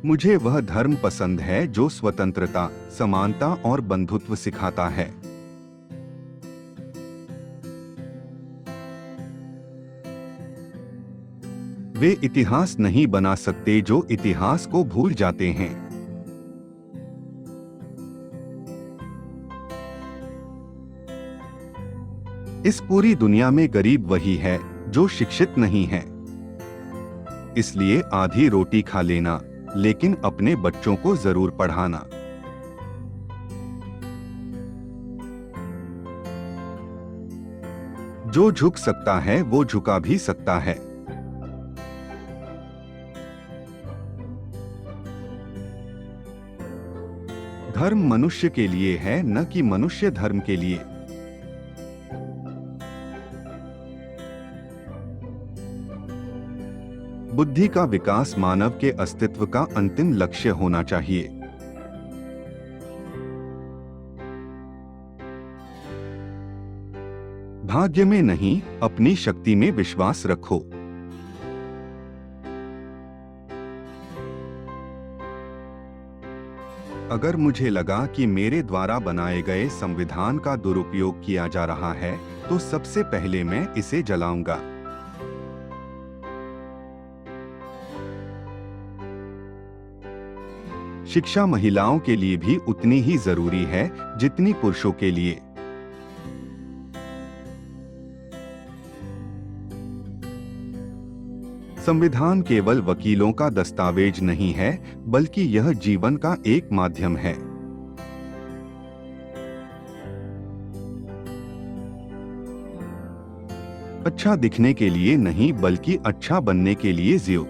मुझे वह धर्म पसंद है जो स्वतंत्रता, समानता और बंधुत्व सिखाता है। वे इतिहास नहीं बना सकते जो इतिहास को भूल जाते हैं। इस पूरी दुनिया में गरीब वही है जो शिक्षित नहीं है। इसलिए आधी रोटी खा लेना, लेकिन अपने बच्चों को जरूर पढ़ाना। जो झुक सकता है वो झुका भी सकता है। धर्म मनुष्य के लिए है, न कि मनुष्य धर्म के लिए। बुद्धि का विकास मानव के अस्तित्व का अंतिम लक्ष्य होना चाहिए। भाग्य में नहीं, अपनी शक्ति में विश्वास रखो। अगर मुझे लगा कि मेरे द्वारा बनाए गए संविधान का दुरुपयोग किया जा रहा है, तो सबसे पहले मैं इसे जलाऊंगा। शिक्षा महिलाओं के लिए भी उतनी ही जरूरी है जितनी पुरुषों के लिए। संविधान केवल वकीलों का दस्तावेज नहीं है, बल्कि यह जीवन का एक माध्यम है। अच्छा दिखने के लिए नहीं, बल्कि अच्छा बनने के लिए जियो।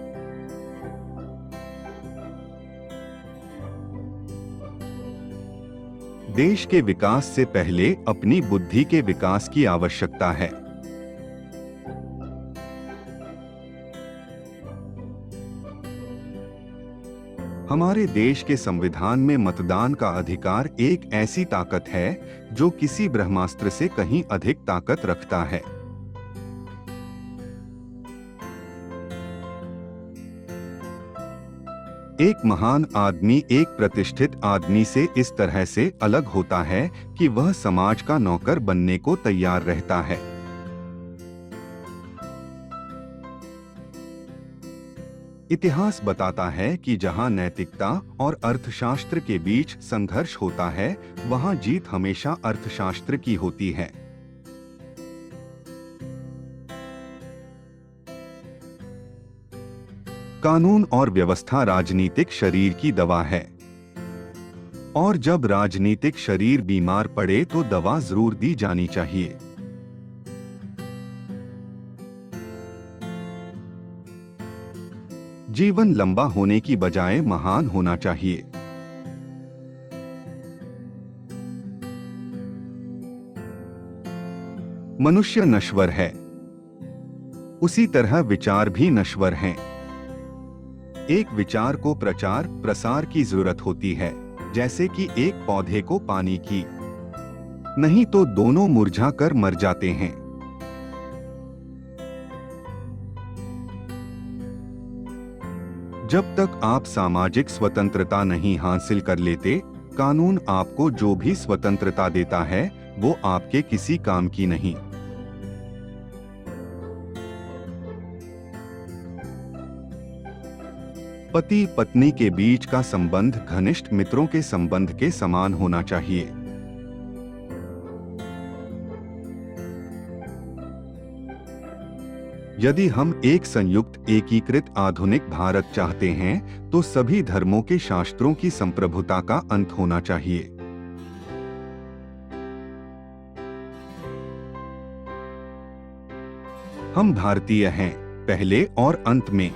देश के विकास से पहले अपनी बुद्धि के विकास की आवश्यकता है। हमारे देश के संविधान में मतदान का अधिकार एक ऐसी ताकत है जो किसी ब्रह्मास्त्र से कहीं अधिक ताकत रखता है। एक महान आदमी एक प्रतिष्ठित आदमी से इस तरह से अलग होता है कि वह समाज का नौकर बनने को तैयार रहता है। इतिहास बताता है कि जहां नैतिकता और अर्थशास्त्र के बीच संघर्ष होता है, वहां जीत हमेशा अर्थशास्त्र की होती है। कानून और व्यवस्था राजनीतिक शरीर की दवा है, और जब राजनीतिक शरीर बीमार पड़े तो दवा जरूर दी जानी चाहिए। जीवन लंबा होने की बजाय महान होना चाहिए। मनुष्य नश्वर है, उसी तरह विचार भी नश्वर हैं। एक विचार को प्रचार प्रसार की जरूरत होती है, जैसे कि एक पौधे को पानी की, नहीं तो दोनों मुरझा कर मर जाते हैं। जब तक आप सामाजिक स्वतंत्रता नहीं हासिल कर लेते, कानून आपको जो भी स्वतंत्रता देता है वो आपके किसी काम की नहीं। पति पत्नी के बीच का संबंध घनिष्ठ मित्रों के संबंध के समान होना चाहिए। यदि हम एक संयुक्त एकीकृत आधुनिक भारत चाहते हैं, तो सभी धर्मों के शास्त्रों की संप्रभुता का अंत होना चाहिए। हम भारतीय हैं, पहले और अंत में।